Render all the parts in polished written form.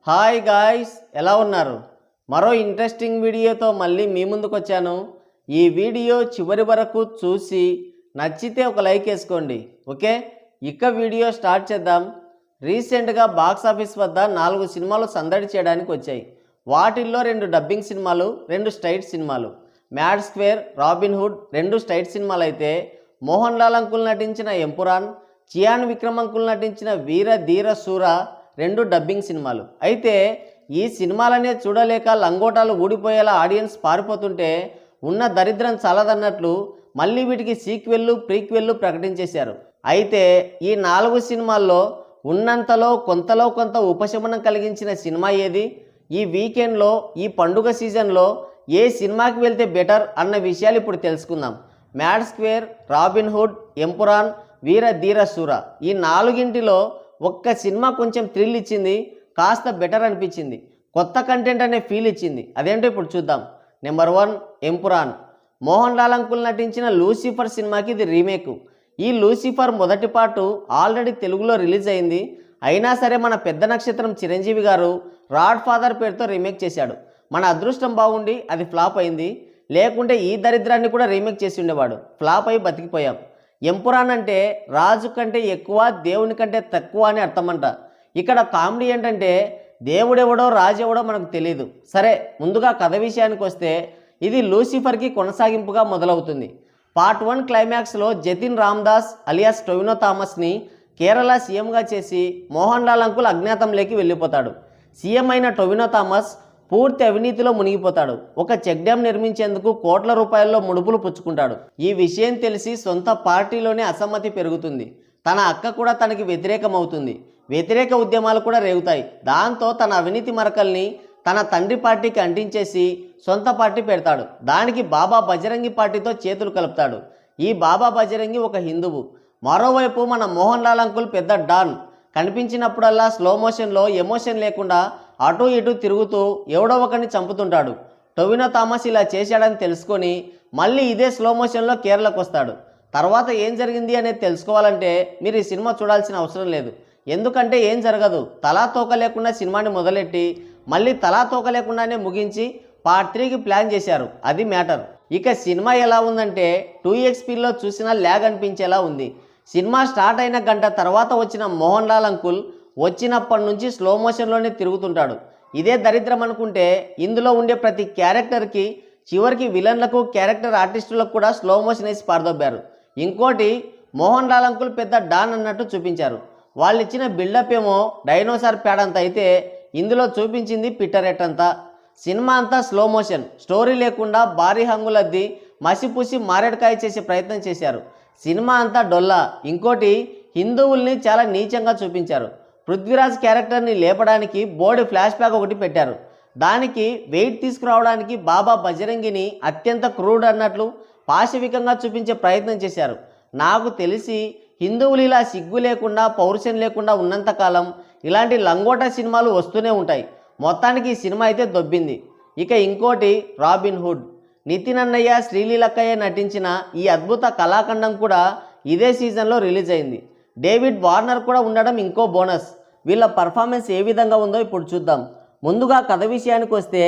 Hi guys, ఎలా ఉన్నారు? మరో ఇంట్రెస్టింగ్ వీడియోతో మళ్ళీ మీ ముందుకు వచ్చాను. ఈ వీడియో చివరి వరకు చూసి నచ్చితే ఒక లైక్ వేసుకోండి. ఓకే, ఇక వీడియో స్టార్ట్ చేద్దాం. రీసెంట్గా బాక్స్ ఆఫీస్ వద్ద 4 సినిమాలు సందడి చేయడానికి వచ్చాయి. వాటిల్లో 2 డబ్బింగ్ సినిమాలు, 2 స్ట్రైట్ సినిమాలు. Mad square, Robin hood 2 straight సినిమాలు అయితే, మోహన్ లాల్ అంకుల్ నటించిన ఎంపురాన్, చియాన్ విక్రమ్ అంకుల్ నటించిన వీర ధీర శూర 2 డబ్బింగ్ సినిమాలు. అయితే ఈ సినిమాలనే చూడలేక లంగోటాలు ఊడిపోయేలా ఆడియన్స్ పారిపోతుంటే ఉన్న దరిద్రం చాలదన్నట్లు మళ్ళీ వీటికి సీక్వెళ్ళు ప్రీక్వెళ్ళు ప్రకటించేశారు. అయితే ఈ 4 సినిమాల్లో ఉన్నంతలో కొంత ఉపశమనం కలిగించిన సినిమా ఏది? ఈ వీకెండ్లో, ఈ పండుగ సీజన్లో ఏ సినిమాకి వెళ్తే బెటర్ అన్న విషయాలు ఇప్పుడు తెలుసుకుందాం. Mad square, Robin Hood, Empuraan, Veera Dheera Soora ఈ 4గింటిలో ఒక్క సినిమా కొంచెం థ్రిల్ ఇచ్చింది, కాస్త బెటర్ అనిపించింది, కొత్త కంటెంట్ అనే ఫీల్ ఇచ్చింది. అదేంటో ఇప్పుడు చూద్దాం. నెంబర్ 1 ఎంపురాన్. మోహన్ లాల్ అంకుల్ నటించిన లూసిఫర్ సినిమాకి ఇది రీమేక్. ఈ లూసిఫర్ మొదటి పార్టు ఆల్రెడీ తెలుగులో రిలీజ్ అయింది. అయినా సరే మన పెద్ద నక్షత్రం చిరంజీవి గారు రాడ్ ఫాదర్ పేరుతో రీమేక్ చేశాడు. మన అదృష్టం బాగుండి అది ఫ్లాప్ అయింది, లేకుంటే ఈ దరిద్రాన్ని కూడా రీమేక్ చేసి ఉండేవాడు. ఫ్లాప్ అయి బతికిపోయాం. ఎంపురాన్ అంటే రాజు కంటే ఎక్కువ, దేవుని కంటే తక్కువ అని అర్థమంట. ఇక్కడ కామెడీ ఏంటంటే దేవుడెవడో రాజెవడో మనకు తెలియదు. సరే, ముందుగా కథ విషయానికి వస్తే ఇది లూసిఫర్కి కొనసాగింపుగా మొదలవుతుంది. పార్ట్ 1 క్లైమాక్స్లో జతిన్ రామ్దాస్ అలియాస్ టొవినో థామస్ని కేరళ సీఎంగా చేసి మోహన్ లాల్ అంకుల్ అజ్ఞాతంలోకి వెళ్ళిపోతాడు. సీఎం అయిన టొవినో థామస్ పూర్తి అవినీతిలో మునిగిపోతాడు. ఒక చెక్ డ్యామ్ నిర్మించేందుకు కోట్ల రూపాయల్లో ముడుపులు పుచ్చుకుంటాడు. ఈ విషయం తెలిసి సొంత పార్టీలోనే అసమ్మతి పెరుగుతుంది. తన అక్క కూడా తనకి వ్యతిరేకమవుతుంది. వ్యతిరేక ఉద్యమాలు కూడా రేగుతాయి. దాంతో తన అవినీతి మరకల్ని తన తండ్రి పార్టీకి అంటించేసి సొంత పార్టీ పెడతాడు. దానికి బాబా బజరంగి పార్టీతో చేతులు కలుపుతాడు. ఈ బాబా బజరంగి ఒక హిందువు. మరోవైపు మన మోహన్ లాల్ అంకుల్ పెద్ద డాన్. కనిపించినప్పుడల్లా స్లో మోషన్లో ఎమోషన్ లేకుండా అటు ఇటు తిరుగుతూ ఎవడో ఒకరిని చంపుతుంటాడు. టొవినో థామస్ ఇలా చేశాడని తెలుసుకొని మళ్ళీ ఇదే స్లో మోషన్లో కేరళకు వస్తాడు. తర్వాత ఏం జరిగింది అనేది తెలుసుకోవాలంటే మీరు ఈ సినిమా చూడాల్సిన అవసరం లేదు. ఎందుకంటే ఏం జరగదు. తలా తోక లేకుండా సినిమాని మొదలెట్టి మళ్ళీ తలా తోక లేకుండానే ముగించి పార్ట్ 3కి ప్లాన్ చేశారు. అది మ్యాటర్. ఇక సినిమా ఎలా ఉందంటే 2x స్పీడ్లో చూసినా ల్యాగ్ అనిపించేలా ఉంది. సినిమా స్టార్ట్ అయిన గంట తర్వాత వచ్చిన మోహన్ లాల్ అంకుల్ వచ్చినప్పటి నుంచి స్లో మోషన్లోనే తిరుగుతుంటాడు. ఇదే దరిద్రం అనుకుంటే ఇందులో ఉండే ప్రతి క్యారెక్టర్కి చివరికి విలన్లకు, క్యారెక్టర్ ఆర్టిస్టులకు కూడా స్లో మోషన్ వేసి పారదొబ్బారు. ఇంకోటి, మోహన్ లాల్ అంకుల్ పెద్ద డాన్ అన్నట్టు చూపించారు. వాళ్ళు ఇచ్చిన బిల్డప్ ఏమో డైనోసార్ ప్యాడ్ అంత అయితే, ఇందులో చూపించింది పిట్టరెట్ అంతా. సినిమా అంతా స్లో మోషన్, స్టోరీ లేకుండా భారీ హంగులద్ది మసిపూసి మారేడుకాయ చేసే ప్రయత్నం చేశారు. సినిమా అంతా డొల్లా. ఇంకోటి, హిందువుల్ని చాలా నీచంగా చూపించారు. పృథ్వీరాజ్ క్యారెక్టర్ని లేపడానికి బోర్డు ఫ్లాష్ బ్యాక్ ఒకటి పెట్టారు. దానికి వెయిట్ తీసుకురావడానికి బాబా బజరంగిని అత్యంత క్రూడ్ అన్నట్లు పాశవికంగా చూపించే ప్రయత్నం చేశారు. నాకు తెలిసి హిందువులు ఇలా సిగ్గు లేకుండా, పౌరుషం లేకుండా ఉన్నంతకాలం ఇలాంటి లంగోటా సినిమాలు వస్తూనే ఉంటాయి. మొత్తానికి ఈ సినిమా అయితే దొబ్బింది. ఇక ఇంకోటి, రాబిన్ హుడ్. నితిన్ అన్నయ్య, శ్రీలీలక్కయ్య నటించిన ఈ అద్భుత కళాఖండం కూడా ఇదే సీజన్లో రిలీజ్ అయింది. డేవిడ్ వార్నర్ కూడా ఉండడం ఇంకో బోనస్. వీళ్ళ పర్ఫార్మెన్స్ ఏ విధంగా ఉందో ఇప్పుడు చూద్దాం. ముందుగా కథ విషయానికి వస్తే,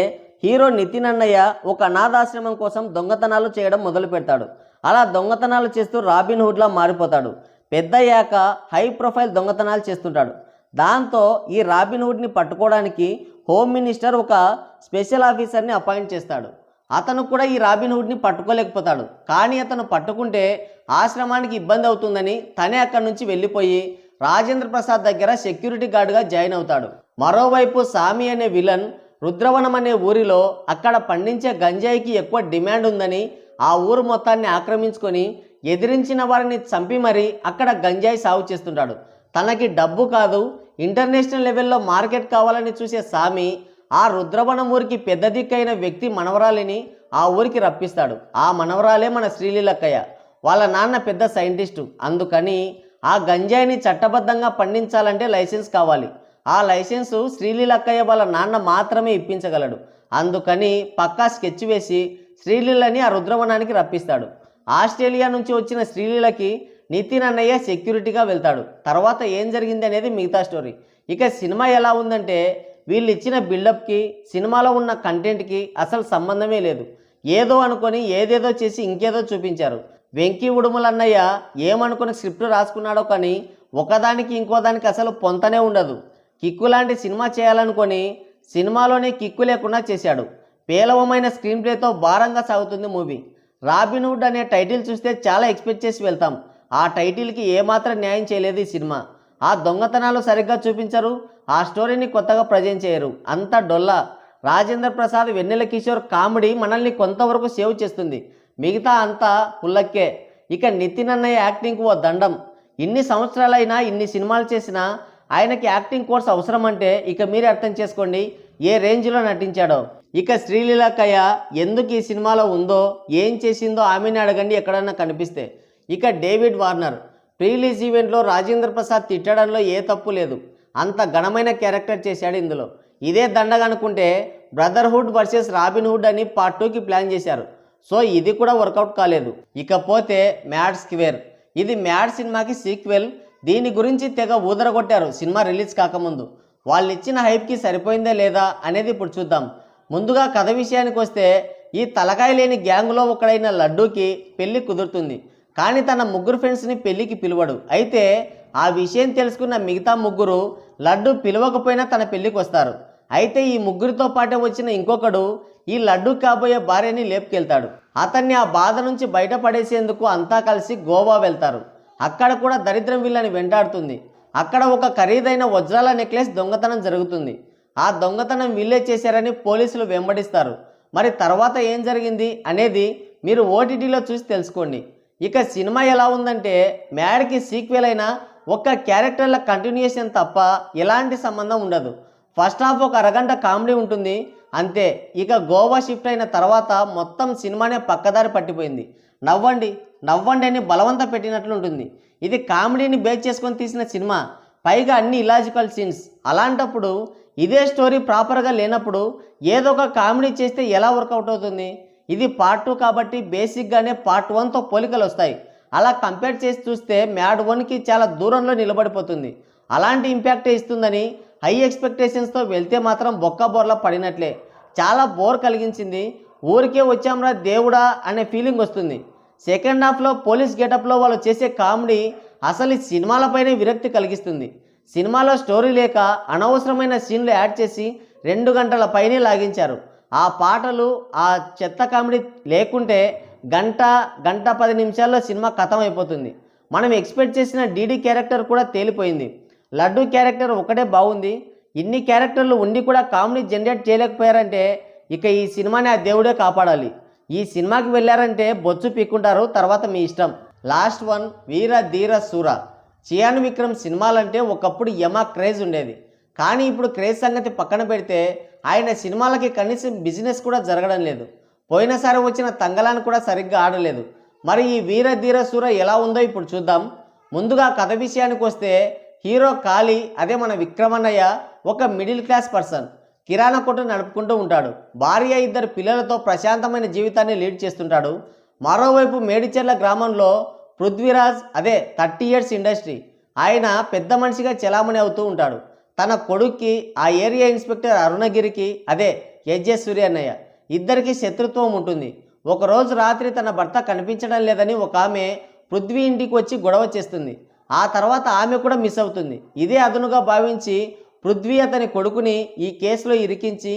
హీరో నితిన్ అన్నయ్య ఒక అనాథాశ్రమం కోసం దొంగతనాలు చేయడం మొదలు పెడతాడు. అలా దొంగతనాలు చేస్తూ రాబిన్ హుడ్లా మారిపోతాడు. పెద్దయ్యాక హై ప్రొఫైల్ దొంగతనాలు చేస్తుంటాడు. దాంతో ఈ రాబిన్ హుడ్ని పట్టుకోవడానికి హోమ్ మినిస్టర్ ఒక స్పెషల్ ఆఫీసర్ని అపాయింట్ చేస్తాడు. అతను కూడా ఈ రాబిన్ హుడ్ని పట్టుకోలేకపోతాడు. కానీ అతను పట్టుకుంటే ఆశ్రమానికి ఇబ్బంది అవుతుందని తనే అక్కడి నుంచి వెళ్ళిపోయి రాజేంద్ర ప్రసాద్ దగ్గర సెక్యూరిటీ గార్డ్గా జాయిన్ అవుతాడు. మరోవైపు సామి అనే విలన్ రుద్రవనం అనే ఊరిలో అక్కడ పండించే గంజాయికి ఎక్కువ డిమాండ్ ఉందని ఆ ఊరు మొత్తాన్ని ఆక్రమించుకొని ఎదిరించిన వారిని చంపి మరీ అక్కడ గంజాయి సాగు చేస్తుంటాడు. తనకి డబ్బు కాదు, ఇంటర్నేషనల్ లెవెల్లో మార్కెట్ కావాలని చూసే సామి ఆ రుద్రవనం ఊరికి పెద్ద దిక్కైన వ్యక్తి మనవరాలిని ఆ ఊరికి రప్పిస్తాడు. ఆ మనవరాలే మన శ్రీలీలక్కయ్య. వాళ్ళ నాన్న పెద్ద సైంటిస్టు. అందుకని ఆ గంజాయిని చట్టబద్ధంగా పండించాలంటే లైసెన్స్ కావాలి. ఆ లైసెన్సు శ్రీలీలక్కయ్య వాళ్ళ నాన్న మాత్రమే ఇప్పించగలడు. అందుకని పక్కా స్కెచ్ వేసి శ్రీలీలని ఆ రుద్రవనానికి రప్పిస్తాడు. ఆస్ట్రేలియా నుంచి వచ్చిన శ్రీలీలకి నితిన్ అన్నయ్య సెక్యూరిటీగా వెళ్తాడు. తర్వాత ఏం జరిగింది అనేది మిగతా స్టోరీ. ఇక సినిమా ఎలా ఉందంటే వీళ్ళు ఇచ్చిన బిల్డప్కి సినిమాలో ఉన్న కంటెంట్కి అసలు సంబంధమే లేదు. ఏదో అనుకొని ఏదేదో చేసి ఇంకేదో చూపించారు. వెంకీ ఉడుమల అన్నయ్య ఏమనుకుని స్క్రిప్ట్ రాసుకున్నాడో కానీ ఒకదానికి ఇంకోదానికి అసలు పొంతనే ఉండదు. కిక్కు లాంటి సినిమా చేయాలనుకొని సినిమాలోనే కిక్కు లేకుండా చేశాడు. పేలవమైన స్క్రీన్ ప్లేతో భారంగా సాగుతుంది మూవీ. రాబిన్హుడ్ అనే టైటిల్ చూస్తే చాలా ఎక్స్పెక్ట్ చేసి వెళ్తాం. ఆ టైటిల్కి ఏమాత్రం న్యాయం చేయలేదు ఈ సినిమా. ఆ దొంగతనాలు సరిగ్గా చూపించరు, ఆ స్టోరీని కొత్తగా ప్రజెంట్ చేయరు, అంతా డొల్లా. రాజేంద్ర ప్రసాద్, వెన్నెల కిషోర్ కామెడీ మనల్ని కొంతవరకు సేవ్ చేస్తుంది, మిగతా అంతా పుల్లక్కే. ఇక నితిన్ అన్నయ్య యాక్టింగ్కు ఓ దండం. ఇన్ని సంవత్సరాలైనా ఇన్ని సినిమాలు చేసినా ఆయనకి యాక్టింగ్ కోర్స్ అవసరం అంటే ఇక మీరే అర్థం చేసుకోండి ఏ రేంజ్లో నటించాడో. ఇక శ్రీలీలక్కయ్య ఎందుకు ఈ సినిమాలో ఉందో, ఏం చేసిందో ఆమెని అడగండి ఎక్కడన్నా కనిపిస్తే. ఇక డేవిడ్ వార్నర్ ప్రీలీజ్ ఈవెంట్లో రాజేంద్ర ప్రసాద్ తిట్టడంలో ఏ తప్పు లేదు, అంత ఘనమైన క్యారెక్టర్ చేశాడు ఇందులో. ఇదే దండగా అనుకుంటే బ్రదర్హుడ్ వర్సెస్ రాబిన్హుడ్ అని పార్ట్ 2కి ప్లాన్ చేశారు. సో ఇది కూడా వర్కౌట్ కాలేదు. ఇకపోతే మ్యాడ్ స్క్వేర్, ఇది మ్యాడ్ సినిమాకి సీక్వెల్. దీని గురించి తెగ ఊదరగొట్టారు సినిమా రిలీజ్ కాకముందు. వాళ్ళు ఇచ్చిన హైప్కి సరిపోయిందే లేదా అనేది ఇప్పుడు చూద్దాం. ముందుగా కథ విషయానికి వస్తే, ఈ తలకాయ లేని గ్యాంగ్లో ఒకడైన లడ్డూకి పెళ్లి కుదురుతుంది, కానీ తన ముగ్గురు ఫ్రెండ్స్ని పెళ్లికి పిలువడు. అయితే ఆ విషయం తెలుసుకున్న మిగతా ముగ్గురు లడ్డు పిలవకపోయినా తన పెళ్లికి వస్తారు. అయితే ఈ ముగ్గురితో పాటే వచ్చిన ఇంకొకడు ఈ లడ్డు కాబోయే భార్యని లేపుకెళ్తాడు. అతన్ని ఆ బాధ నుంచి బయటపడేసేందుకు అంతా కలిసి గోవా వెళ్తారు. అక్కడ కూడా దరిద్రం వీళ్ళని వెంటాడుతుంది. అక్కడ ఒక ఖరీదైన వజ్రాల నెక్లెస్ దొంగతనం జరుగుతుంది. ఆ దొంగతనం వీళ్ళే చేశారని పోలీసులు వెంబడిస్తారు. మరి తర్వాత ఏం జరిగింది అనేది మీరు ఓటీటీలో చూసి తెలుసుకోండి. ఇక సినిమా ఎలా ఉందంటే, మ్యాడ్కి సీక్వెల్ అయిన ఒక్క క్యారెక్టర్ల కంటిన్యూషన్ తప్ప ఎలాంటి సంబంధం ఉండదు. ఫస్ట్ హాఫ్ ఒక అరగంట కామెడీ ఉంటుంది అంతే. ఇక గోవా షిఫ్ట్ అయిన తర్వాత మొత్తం సినిమానే పక్కదారి పట్టిపోయింది. నవ్వండి నవ్వండి అని బలవంత పెట్టినట్లు ఉంటుంది. ఇది కామెడీని బేస్ చేసుకొని తీసిన సినిమా, పైగా అన్ని ఇలాజికల్ సీన్స్. అలాంటప్పుడు ఇదే స్టోరీ ప్రాపర్గా లేనప్పుడు ఏదో ఒక కామెడీ చేస్తే ఎలా వర్కౌట్ అవుతుంది? ఇది పార్ట్ 2 కాబట్టి బేసిక్గానే పార్ట్ 1తో పోలికలు వస్తాయి. అలా కంపేర్ చేసి చూస్తే మ్యాడ్ 1కి చాలా దూరంలో నిలబడిపోతుంది. అలాంటి ఇంపాక్టే ఇస్తుందని హై ఎక్స్పెక్టేషన్స్తో వెళ్తే మాత్రం బొక్క బోర్లా పడినట్లే. చాలా బోర్ కలిగించింది. ఊరికే వచ్చాంరా దేవుడా అనే ఫీలింగ్ వస్తుంది. సెకండ్ హాఫ్లో పోలీస్ గెటప్లో వాళ్ళు చేసే కామెడీ అసలు ఈ సినిమాలపైనే విరక్తి కలిగిస్తుంది. సినిమాలో స్టోరీ లేక అనవసరమైన సీన్లు యాడ్ చేసి 2 గంటల పైనే లాగించారు. ఆ పాటలు, ఆ చెత్త కామెడీ లేకుంటే గంట 10 నిమిషాల్లో సినిమా ఖతం అయిపోతుంది. మనం ఎక్స్పెక్ట్ చేసిన డీడీ క్యారెక్టర్ కూడా తేలిపోయింది. లడ్డు క్యారెక్టర్ ఒకటే బాగుంది. ఇన్ని క్యారెక్టర్లు ఉండి కూడా కామెడీ జనరేట్ చేయలేకపోయారంటే ఇక ఈ సినిమాని ఆ దేవుడే కాపాడాలి. ఈ సినిమాకి వెళ్ళారంటే బొచ్చు పీక్కుంటారు, తర్వాత మీ ఇష్టం. లాస్ట్ వన్ వీర ధీర శూర. చియాన్ విక్రమ్ సినిమాలంటే ఒకప్పుడు యమా క్రేజ్ ఉండేది. కానీ ఇప్పుడు క్రేజ్ సంగతి పక్కన పెడితే ఆయన సినిమాలకి కనీసం బిజినెస్ కూడా జరగడం లేదు. పోయినసారి వచ్చిన తంగలాన్ని కూడా సరిగ్గా ఆడలేదు. మరి ఈ వీర ధీర శూర ఎలా ఉందో ఇప్పుడు చూద్దాం. ముందుగా కథ విషయానికి వస్తే, హీరో కాళీ, అదే మన విక్రమన్నయ్య, ఒక మిడిల్ క్లాస్ పర్సన్. కిరాణా కొట్టు నడుపుకుంటూ ఉంటాడు. భార్య, 2 పిల్లలతో ప్రశాంతమైన జీవితాన్ని లీడ్ చేస్తుంటాడు. మరోవైపు మేడిచెర్ల గ్రామంలో పృథ్వీరాజ్, అదే 30 ఇయర్స్ ఇండస్ట్రీ, ఆయన పెద్ద మనిషిగా చెలామణి అవుతూ ఉంటాడు. తన కొడుక్కి, ఆ ఏరియా ఇన్స్పెక్టర్ అరుణగిరికి, అదే ఎస్జే సూర్యన్నయ్య, ఇద్దరికి శత్రుత్వం ఉంటుంది. ఒకరోజు రాత్రి తన భర్త కనిపించడం లేదని ఒక ఆమె పృథ్వీ ఇంటికి వచ్చి గొడవ చేస్తుంది. ఆ తర్వాత ఆమె కూడా మిస్ అవుతుంది. ఇదే అదునుగా భావించి పృథ్వీ అతని కొడుకుని ఈ కేసులో ఇరికించి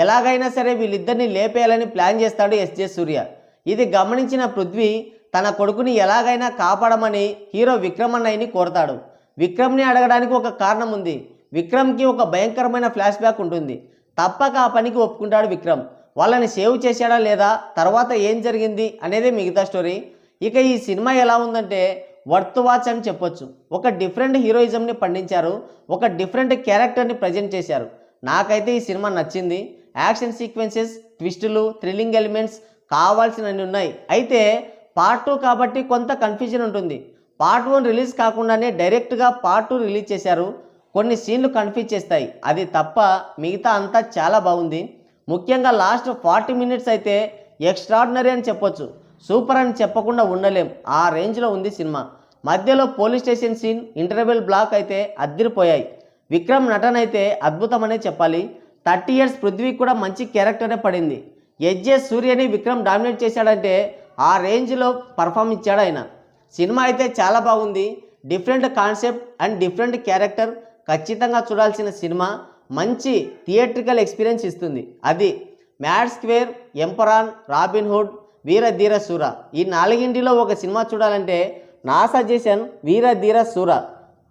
ఎలాగైనా సరే వీళ్ళిద్దరిని లేపేయాలని ప్లాన్ చేస్తాడు ఎస్జే సూర్య. ఇది గమనించిన పృథ్వీ తన కొడుకుని ఎలాగైనా కాపాడమని హీరో విక్రమన్నయ్యని కోరతాడు. విక్రమ్ని అడగడానికి ఒక కారణం ఉంది. విక్రమ్కి ఒక భయంకరమైన ఫ్లాష్ బ్యాక్ ఉంటుంది. తప్పక ఆ పనికి ఒప్పుకుంటాడు విక్రమ్. వాళ్ళని సేవ్ చేశాడా లేదా, తర్వాత ఏం జరిగింది అనేదే మిగతా స్టోరీ. ఇక ఈ సినిమా ఎలా ఉందంటే వర్త్ వాచ్ అని చెప్పొచ్చు. ఒక డిఫరెంట్ హీరోయిజంని పండించారు, ఒక డిఫరెంట్ క్యారెక్టర్ని ప్రజెంట్ చేశారు. నాకైతే ఈ సినిమా నచ్చింది. యాక్షన్ సీక్వెన్సెస్, ట్విస్టులు, థ్రిల్లింగ్ ఎలిమెంట్స్ కావాల్సినవి ఉన్నాయి. అయితే పార్ట్ 2 కాబట్టి కొంత కన్ఫ్యూజన్ ఉంటుంది. పార్ట్ 1 రిలీజ్ కాకుండానే డైరెక్ట్గా పార్ట్ 2 రిలీజ్ చేశారు. కొన్ని సీన్లు కన్ఫ్యూజ్ చేస్తాయి, అది తప్ప మిగతా అంతా చాలా బాగుంది. ముఖ్యంగా లాస్ట్ 40 మినిట్స్ అయితే ఎక్స్ట్రాడినరీ అని చెప్పొచ్చు. సూపర్ అని చెప్పకుండా ఉండలేం, ఆ రేంజ్లో ఉంది సినిమా. మధ్యలో police station scene, interval block అయితే అద్దిరిపోయాయి. విక్రమ్ నటన అయితే అద్భుతమనే చెప్పాలి. 30 ఇయర్స్ పృథ్వీకి కూడా మంచి క్యారెక్టరే పడింది. ఎస్జే సూర్యని విక్రమ్ డామినేట్ చేశాడంటే ఆ రేంజ్లో పర్ఫామ్ ఇచ్చాడు ఆయన. సినిమా అయితే చాలా బాగుంది. Different concept and different character, ఖచ్చితంగా చూడాల్సిన సినిమా. మంచి థియేట్రికల్ ఎక్స్పీరియన్స్ ఇస్తుంది. అది మ్యాడ్ స్క్వేర్, ఎంపరాన్, రాబిన్హుడ్, వీర ధీర శూర, ఈ 4ంటిలో ఒక సినిమా చూడాలంటే నా సజెషన్ వీర ధీర శూర.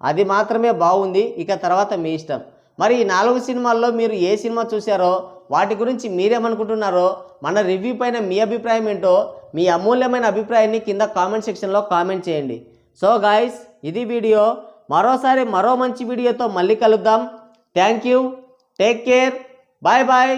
అది మాత్రమే బాగుంది. ఇక తర్వాత మీ ఇష్టం. మరి ఈ 4 సినిమాల్లో మీరు ఏ సినిమా చూశారో, వాటి గురించి మీరేమనుకుంటున్నారో, మన రివ్యూ పైన మీ అభిప్రాయం ఏంటో, మీ అమూల్యమైన అభిప్రాయాన్ని కింద కామెంట్ సెక్షన్లో కామెంట్ చేయండి. సో గాయ్స్, ఇది వీడియో. మరోసారి మరో మంచి వీడియోతో మళ్ళీ కలుద్దాం. Thank you. Take care. Bye bye.